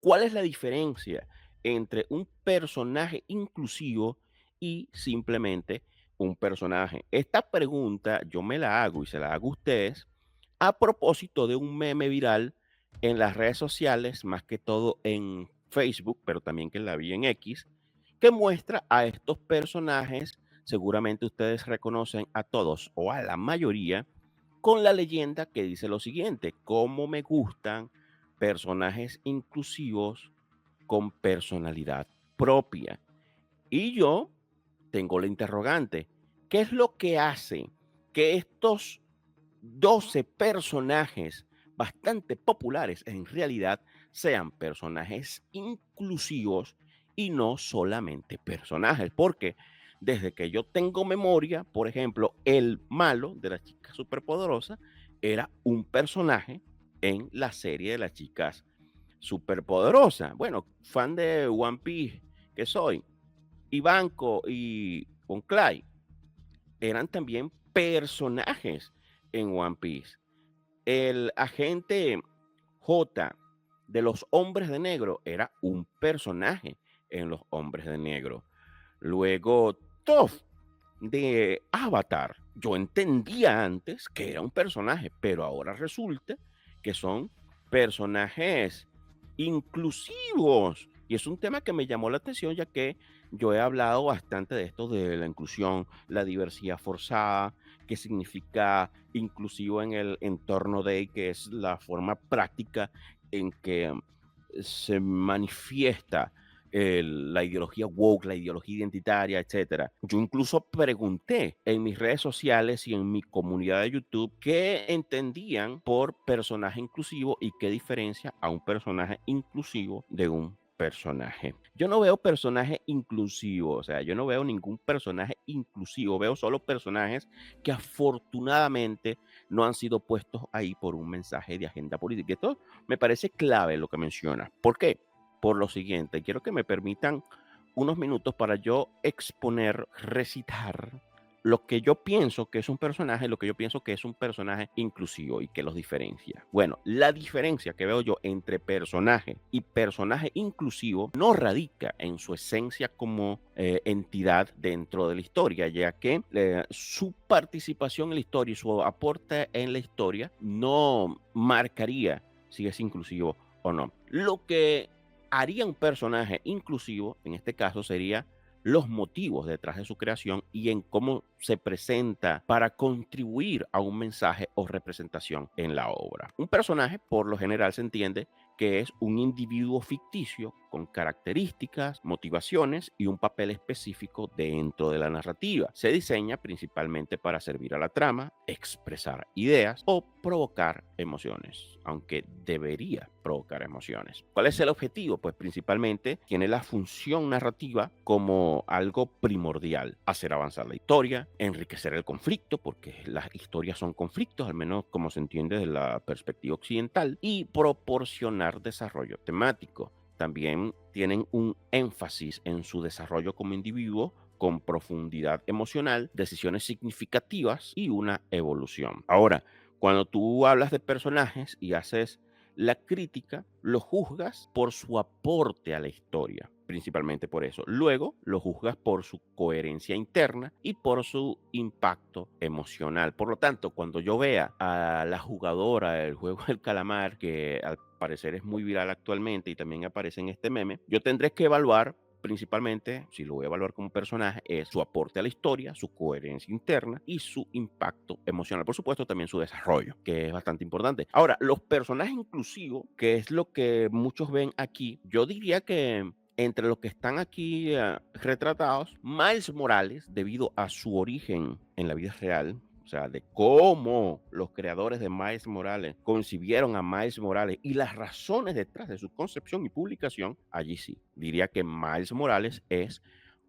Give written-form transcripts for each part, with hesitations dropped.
¿Cuál es la diferencia entre un personaje inclusivo y simplemente un personaje? Esta pregunta yo me la hago y se la hago a ustedes a propósito de un meme viral en las redes sociales, más que todo en Facebook, pero también que la vi en X, que muestra a estos personajes, seguramente ustedes reconocen a todos o a la mayoría, con la leyenda que dice lo siguiente: cómo me gustan personajes inclusivos con personalidad propia. Y yo tengo la interrogante: ¿qué es lo que hace que estos 12 personajes bastante populares en realidad sean personajes inclusivos y no solamente personajes? Porque desde que yo tengo memoria, por ejemplo, el malo de las chicas superpoderosas era un personaje en la serie de las chicas superpoderosas. Bueno, fan de One Piece que soy, Ivanko y Clay eran también personajes en One Piece. El agente J de los Hombres de Negro era un personaje en los Hombres de Negro. Luego, Toph de Avatar. Yo entendía antes que era un personaje, pero ahora resulta que son personajes inclusivos. Y es un tema que me llamó la atención, ya que yo he hablado bastante de esto de la inclusión, la diversidad forzada, qué significa inclusivo en el entorno de, que es la forma práctica en que se manifiesta la ideología woke, la ideología identitaria, etcétera. Yo incluso pregunté en mis redes sociales y en mi comunidad de YouTube qué entendían por personaje inclusivo y qué diferencia a un personaje inclusivo de un personaje. Yo no veo personaje inclusivo, o sea, yo no veo ningún personaje inclusivo, veo solo personajes que afortunadamente no han sido puestos ahí por un mensaje de agenda política. Esto me parece clave lo que menciona. ¿Por qué? Por lo siguiente, quiero que me permitan unos minutos para yo exponer, recitar lo que yo pienso que es un personaje, lo que yo pienso que es un personaje inclusivo y que los diferencia. Bueno, la diferencia que veo yo entre personaje y personaje inclusivo no radica en su esencia como entidad dentro de la historia, ya que su participación en la historia y su aporte en la historia no marcaría si es inclusivo o no. Lo que haría un personaje inclusivo, en este caso, sería los motivos detrás de su creación y en cómo se presenta para contribuir a un mensaje o representación en la obra. Un personaje, por lo general, se entiende que es un individuo ficticio con características, motivaciones y un papel específico dentro de la narrativa. Se diseña principalmente para servir a la trama, expresar ideas o provocar emociones, aunque debería provocar emociones. ¿Cuál es el objetivo? Pues principalmente tiene la función narrativa como algo primordial: hacer avanzar la historia, enriquecer el conflicto, porque las historias son conflictos, al menos como se entiende desde la perspectiva occidental, y proporcionar desarrollo temático. También tienen un énfasis en su desarrollo como individuo, con profundidad emocional, decisiones significativas y una evolución. Ahora, cuando tú hablas de personajes y haces la crítica, lo juzgas por su aporte a la historia, principalmente por eso. Luego lo juzgas por su coherencia interna y por su impacto emocional. Por lo tanto, cuando yo vea a la jugadora del juego del calamar, que al parecer es muy viral actualmente y también aparece en este meme, yo tendré que evaluar principalmente, si lo voy a evaluar como personaje, es su aporte a la historia, su coherencia interna y su impacto emocional. Por supuesto, también su desarrollo, que es bastante importante. Ahora, los personajes inclusivos, que es lo que muchos ven aquí, yo diría que entre los que están aquí retratados, Miles Morales, debido a su origen en la vida real, o sea, de cómo los creadores de Miles Morales concibieron a Miles Morales y las razones detrás de su concepción y publicación, allí sí, diría que Miles Morales es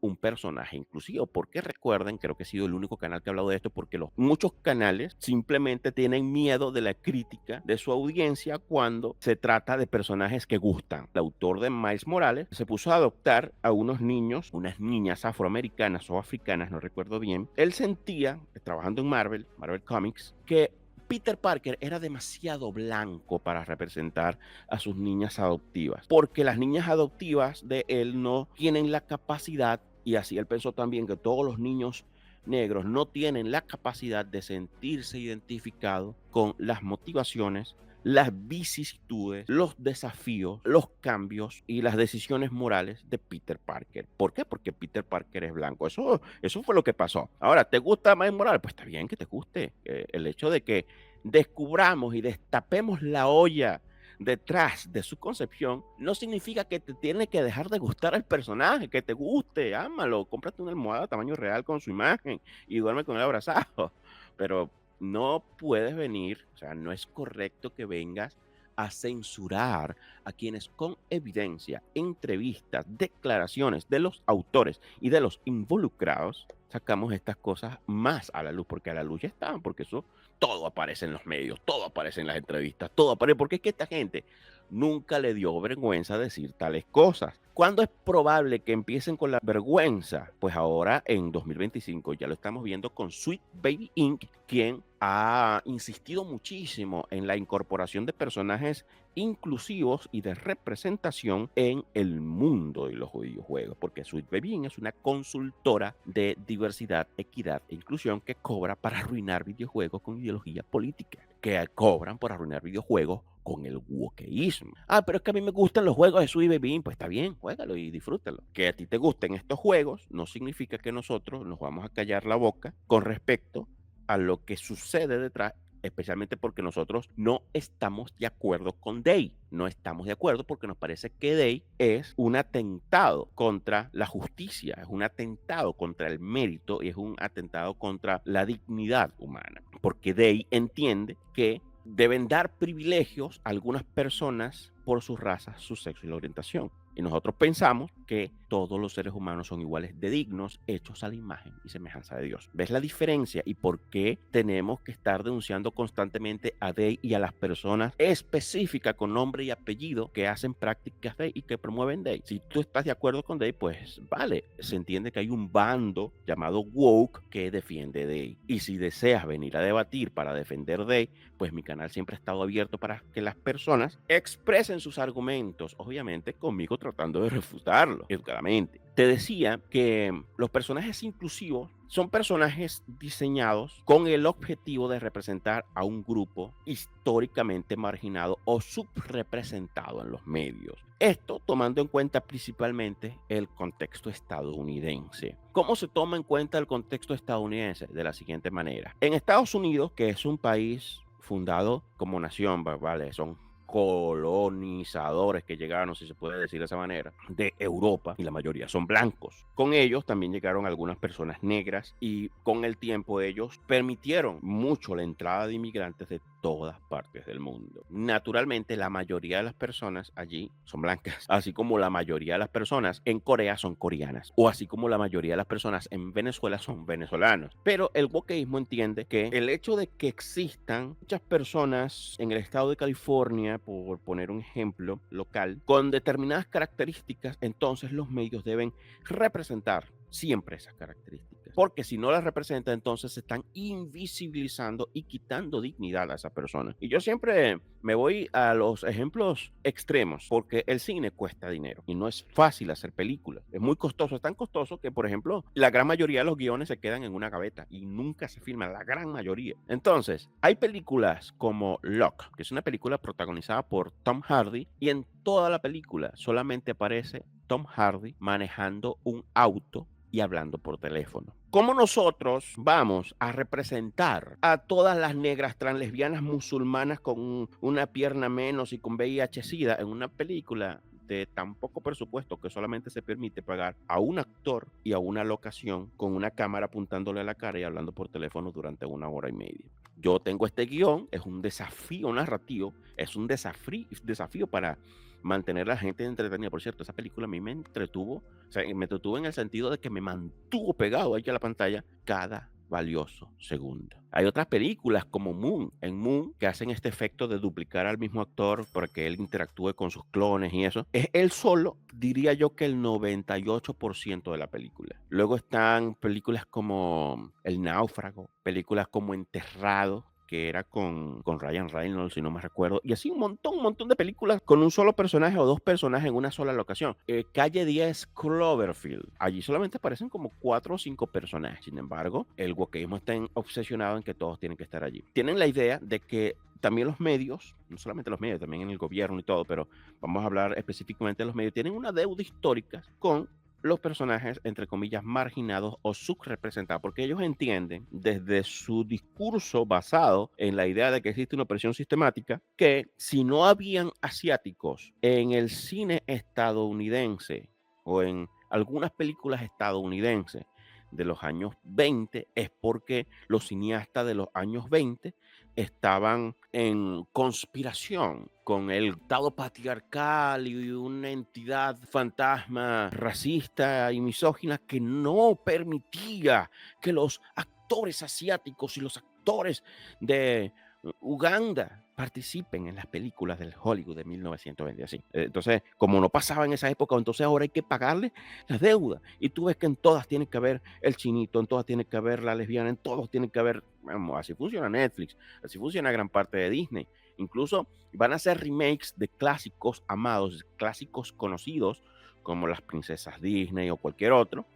un personaje inclusivo, porque recuerden, creo que he sido el único canal que ha hablado de esto, porque muchos canales simplemente tienen miedo de la crítica de su audiencia cuando se trata de personajes que gustan. El autor de Miles Morales se puso a adoptar a unos niños, unas niñas afroamericanas o africanas, no recuerdo bien. Él sentía, trabajando en Marvel Comics, que Peter Parker era demasiado blanco para representar a sus niñas adoptivas, porque las niñas adoptivas de él no tienen la capacidad, y así él pensó también que todos los niños negros no tienen la capacidad de sentirse identificados con las motivaciones, las vicisitudes, los desafíos, los cambios y las decisiones morales de Peter Parker. ¿Por qué? Porque Peter Parker es blanco. Eso fue lo que pasó. Ahora, ¿te gusta Miles Morales? Pues está bien que te guste. El hecho de que descubramos y destapemos la olla detrás de su concepción no significa que te tiene que dejar de gustar el personaje, que te guste, ámalo, cómprate una almohada tamaño real con su imagen y duerme con él abrazado. Pero no puedes venir, o sea, no es correcto que vengas a censurar a quienes con evidencia, entrevistas, declaraciones de los autores y de los involucrados, sacamos estas cosas más a la luz, porque a la luz ya estaban, porque eso todo aparece en los medios, todo aparece en las entrevistas, todo aparece, porque es que esta gente nunca le dio vergüenza decir tales cosas. ¿Cuándo es probable que empiecen con la vergüenza? Pues ahora en 2025 ya lo estamos viendo con Sweet Baby Inc., quien ha insistido muchísimo en la incorporación de personajes inclusivos y de representación en el mundo de los videojuegos, porque Sweet Baby Inc. es una consultora de diversidad, equidad e inclusión que cobra para arruinar videojuegos con ideología política, que cobran por arruinar videojuegos con el wokeísmo. Ah, pero es que a mí me gustan los juegos de Sweet Baby Inc. Pues está bien, juégalo y disfrútalo. Que a ti te gusten estos juegos no significa que nosotros nos vamos a callar la boca con respecto a lo que sucede detrás, especialmente porque nosotros no estamos de acuerdo con Day. No estamos de acuerdo porque nos parece que Day es un atentado contra la justicia, es un atentado contra el mérito y es un atentado contra la dignidad humana. Porque Day entiende que deben dar privilegios a algunas personas por su raza, su sexo y la orientación. Y nosotros pensamos que todos los seres humanos son iguales de dignos, hechos a la imagen y semejanza de Dios. ¿Ves la diferencia? ¿Y por qué tenemos que estar denunciando constantemente a Day y a las personas específicas con nombre y apellido que hacen prácticas Day y que promueven Day? Si tú estás de acuerdo con Day, pues vale, se entiende que hay un bando llamado woke que defiende Day. Y si deseas venir a debatir para defender Day, pues mi canal siempre ha estado abierto para que las personas expresen sus argumentos, obviamente conmigo tratando de refutarlo educadamente. Te decía que los personajes inclusivos son personajes diseñados con el objetivo de representar a un grupo históricamente marginado o subrepresentado en los medios. Esto tomando en cuenta principalmente el contexto estadounidense. ¿Cómo se toma en cuenta el contexto estadounidense? De la siguiente manera. En Estados Unidos, que es un país fundado como nación, ¿vale? Son colonizadores que llegaron, si se puede decir de esa manera, de Europa, y la mayoría son blancos. Con ellos también llegaron algunas personas negras y con el tiempo ellos permitieron mucho la entrada de inmigrantes de todas partes del mundo. Naturalmente, la mayoría de las personas allí son blancas, así como la mayoría de las personas en Corea son coreanas, o así como la mayoría de las personas en Venezuela son venezolanos. Pero el wokeísmo entiende que el hecho de que existan muchas personas en el estado de California, por poner un ejemplo local, con determinadas características, entonces los medios deben representar siempre esas características. Porque si no las representa, entonces se están invisibilizando y quitando dignidad a esa persona. Y yo siempre me voy a los ejemplos extremos, porque el cine cuesta dinero y no es fácil hacer películas. Es muy costoso, es tan costoso que, por ejemplo, la gran mayoría de los guiones se quedan en una gaveta y nunca se filman, la gran mayoría. Entonces, hay películas como Locke, que es una película protagonizada por Tom Hardy, y en toda la película solamente aparece Tom Hardy manejando un auto y hablando por teléfono. ¿Cómo nosotros vamos a representar a todas las negras translesbianas musulmanas con una pierna menos y con VIH-Sida en una película de tan poco presupuesto que solamente se permite pagar a un actor y a una locación con una cámara apuntándole a la cara y hablando por teléfono durante 1 hora y media? Yo tengo este guión, es un desafío narrativo, es un desafío para mantener a la gente entretenida. Por cierto, esa película a mí me entretuvo, o sea, me entretuvo en el sentido de que me mantuvo pegado ahí a la pantalla cada valioso segundo. Hay otras películas como Moon, en Moon, que hacen este efecto de duplicar al mismo actor para que él interactúe con sus clones y eso. Es él solo, diría yo que el 98% de la película. Luego están películas como El Náufrago, películas como Enterrado, que era con Ryan Reynolds, si no me recuerdo, y así un montón de películas con un solo personaje o dos personajes en una sola locación. Calle 10 Cloverfield, allí solamente aparecen como 4 o 5 personajes, sin embargo, el wokeísmo está obsesionado en que todos tienen que estar allí. Tienen la idea de que también los medios, no solamente los medios, también en el gobierno y todo, pero vamos a hablar específicamente de los medios, tienen una deuda histórica con los personajes, entre comillas, marginados o subrepresentados, porque ellos entienden desde su discurso basado en la idea de que existe una opresión sistemática, que si no habían asiáticos en el cine estadounidense o en algunas películas estadounidenses de los años 20, es porque los cineastas de los años 20 estaban en conspiración con el Estado patriarcal y una entidad fantasma racista y misógina que no permitía que los actores asiáticos y los actores de Uganda participen en las películas del Hollywood de 1920, así. Entonces, como no pasaba en esa época, entonces ahora hay que pagarle las deudas. Y tú ves que en todas tiene que haber el chinito, en todas tiene que haber la lesbiana, en todos tiene que haber, vamos, así funciona Netflix, así funciona gran parte de Disney. Incluso van a hacer remakes de clásicos amados, clásicos conocidos, como las princesas Disney o cualquier otro,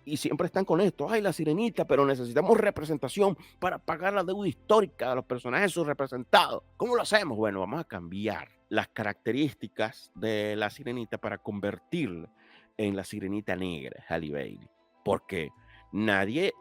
y siempre están con esto, ay, la sirenita, pero necesitamos representación para pagar la deuda histórica de los personajes subrepresentados. ¿Cómo lo hacemos? Bueno, vamos a cambiar las características de la sirenita para convertirla en la sirenita negra, Halle Bailey, porque nadie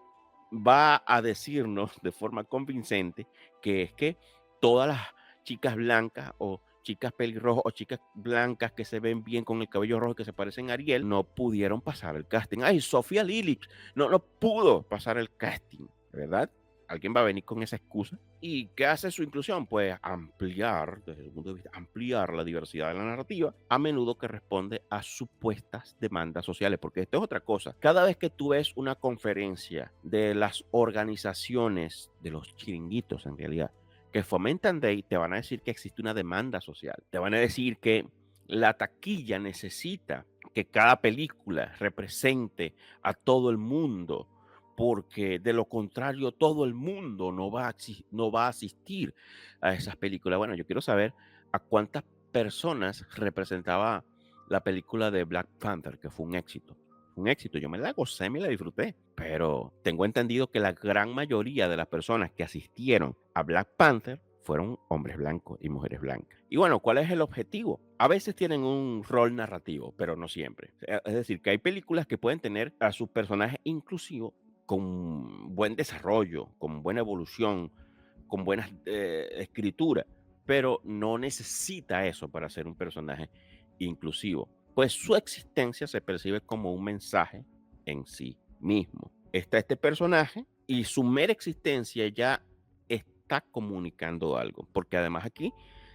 va a decirnos de forma convincente que es que todas las chicas blancas o chicas pelirrojas o chicas blancas que se ven bien con el cabello rojo que se parecen a Ariel no pudieron pasar el casting. Ay, Sofía Lillis no pudo pasar el casting, ¿verdad? Alguien va a venir con esa excusa. ¿Y qué hace su inclusión? Pues ampliar, desde el punto de vista, ampliar la diversidad de la narrativa, a menudo que responde a supuestas demandas sociales, porque esto es otra cosa. Cada vez que tú ves una conferencia de las organizaciones, de los chiringuitos en realidad, que fomentan Day, te van a decir que existe una demanda social. Te van a decir que la taquilla necesita que cada película represente a todo el mundo, porque de lo contrario todo el mundo no va a asistir a esas películas. Bueno, yo quiero saber a cuántas personas representaba la película de Black Panther, que fue un éxito. Un éxito, yo me la gocé, me la disfruté, pero tengo entendido que la gran mayoría de las personas que asistieron a Black Panther fueron hombres blancos y mujeres blancas. Y bueno, ¿cuál es el objetivo? A veces tienen un rol narrativo, pero no siempre. Es decir, que hay películas que pueden tener a sus personajes inclusivos con buen desarrollo, con buena evolución, con buena escritura, pero no necesita eso para ser un personaje inclusivo, pues su existencia se percibe como un mensaje en sí mismo. Está este personaje y su mera existencia ya está comunicando algo, porque además aquí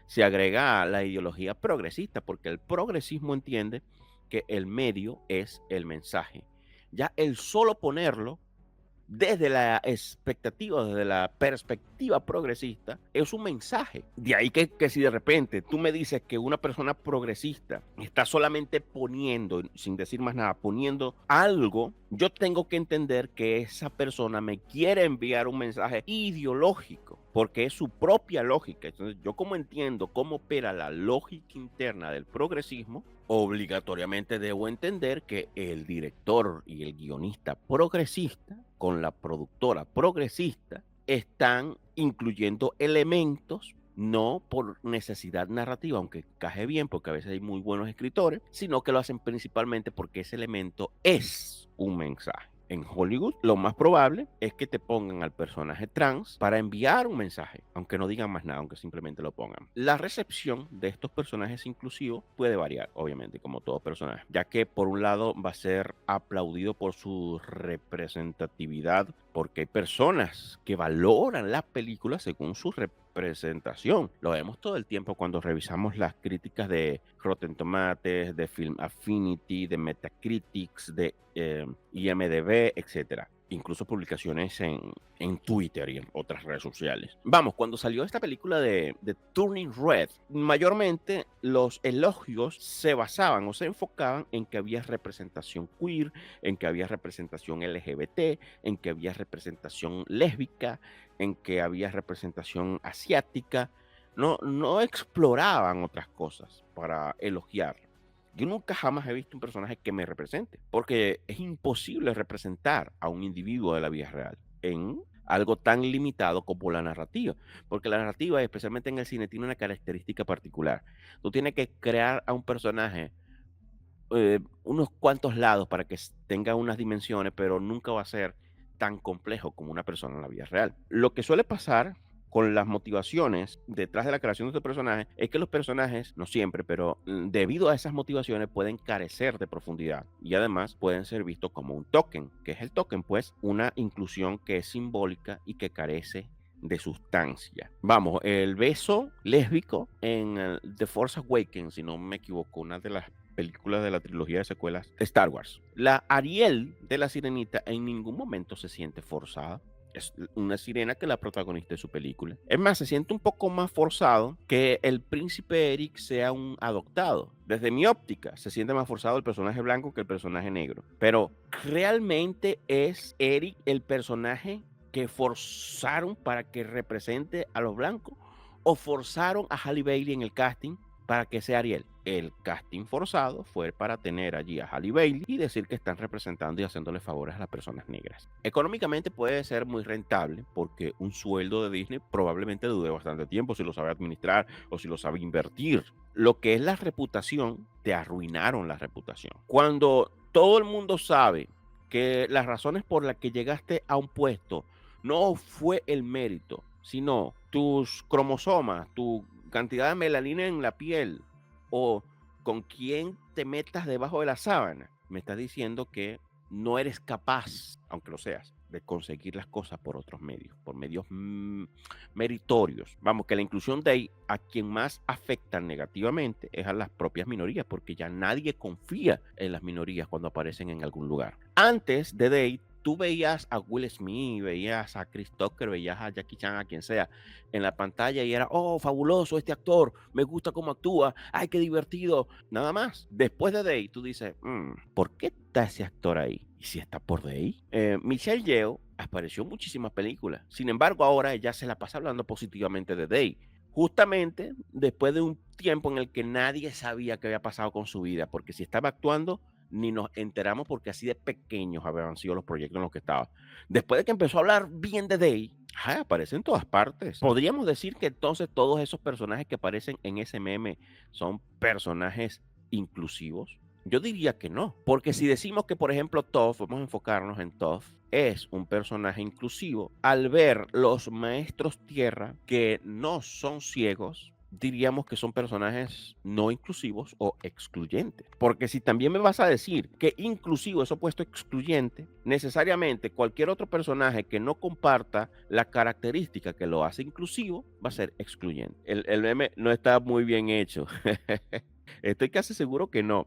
se agrega la ideología progresista, porque el progresismo entiende que el medio es el mensaje. Ya el solo ponerlo desde la expectativa, desde la perspectiva progresista, es un mensaje. De ahí que si de repente tú me dices que una persona progresista está solamente poniendo, sin decir más nada, poniendo algo, yo tengo que entender que esa persona me quiere enviar un mensaje ideológico, porque es su propia lógica. Entonces, yo como entiendo cómo opera la lógica interna del progresismo, obligatoriamente debo entender que el director y el guionista progresista con la productora progresista están incluyendo elementos no por necesidad narrativa, aunque caje bien porque a veces hay muy buenos escritores, sino que lo hacen principalmente porque ese elemento es un mensaje. En Hollywood, lo más probable es que te pongan al personaje trans para enviar un mensaje, aunque no digan más nada, aunque simplemente lo pongan. La recepción de estos personajes inclusivos puede variar, obviamente, como todo personaje, ya que por un lado va a ser aplaudido por su representatividad, porque hay personas que valoran las películas según su representación. Lo vemos todo el tiempo cuando revisamos las críticas de Rotten Tomatoes, de Film Affinity, de Metacritics, de IMDb, etcétera. incluso publicaciones en Twitter y en otras redes sociales. Vamos, cuando salió esta película de Turning Red, mayormente los elogios se basaban o se enfocaban en que había representación queer, en que había representación LGBT, en que había representación lésbica, en que había representación asiática. No exploraban otras cosas para elogiar. Yo nunca jamás he visto un personaje que me represente, porque es imposible representar a un individuo de la vida real en algo tan limitado como la narrativa, porque la narrativa, especialmente en el cine, tiene una característica particular. Tú tienes que crear a un personaje unos cuantos lados para que tenga unas dimensiones, pero nunca va a ser tan complejo como una persona en la vida real. Lo que suele pasar con las motivaciones detrás de la creación de estos personajes es que los personajes, no siempre, pero debido a esas motivaciones pueden carecer de profundidad y además pueden ser vistos como un token. ¿Qué es el token? Pues una inclusión que es simbólica y que carece de sustancia. Vamos, el beso lésbico en The Force Awakens, si no me equivoco, una de las películas de la trilogía de secuelas de Star Wars. La Ariel de la sirenita en ningún momento se siente forzada. Es una sirena que la protagonista de su película. Es más, se siente un poco más forzado que el príncipe Eric sea un adoptado. Desde mi óptica, se siente más forzado el personaje blanco que el personaje negro. Pero realmente es Eric el personaje que forzaron para que represente a los blancos o forzaron a Halle Bailey en el casting para que sea Ariel. El casting forzado fue para tener allí a Halle Bailey y decir que están representando y haciéndole favores a las personas negras. Económicamente puede ser muy rentable porque un sueldo de Disney probablemente dure bastante tiempo si lo sabe administrar o si lo sabe invertir. Lo que es la reputación, te arruinaron la reputación. Cuando todo el mundo sabe que las razones por las que llegaste a un puesto no fue el mérito, sino tus cromosomas, tu cantidad de melanina en la piel o con quién te metas debajo de la sábana, me estás diciendo que no eres capaz, aunque lo seas, de conseguir las cosas por otros medios, por medios meritorios. Vamos, que la inclusión de ahí a quien más afecta negativamente es a las propias minorías, porque ya nadie confía en las minorías cuando aparecen en algún lugar. Antes de Day, tú veías a Will Smith, veías a Chris Tucker, veías a Jackie Chan, a quien sea, en la pantalla y era, oh, fabuloso este actor, me gusta cómo actúa, ay, qué divertido, nada más. Después de Day, tú dices, ¿por qué está ese actor ahí? ¿Y si está por Day? Michelle Yeoh apareció en muchísimas películas, sin embargo, ahora ella se la pasa hablando positivamente de Day. Justamente después de un tiempo en el que nadie sabía qué había pasado con su vida, porque si estaba actuando, ni nos enteramos porque así de pequeños habían sido los proyectos en los que estaba. Después de que empezó a hablar bien de Day, aparece en todas partes. Podríamos decir que entonces todos esos personajes que aparecen en ese meme son personajes inclusivos. Yo diría que no, porque si decimos que, por ejemplo, Toph, vamos a enfocarnos en Toph, es un personaje inclusivo, al ver los maestros tierra que no son ciegos, diríamos que son personajes no inclusivos o excluyentes. Porque si también me vas a decir que inclusivo es opuesto a excluyente, necesariamente cualquier otro personaje que no comparta la característica que lo hace inclusivo va a ser excluyente. El meme no está muy bien hecho. Estoy casi seguro que no.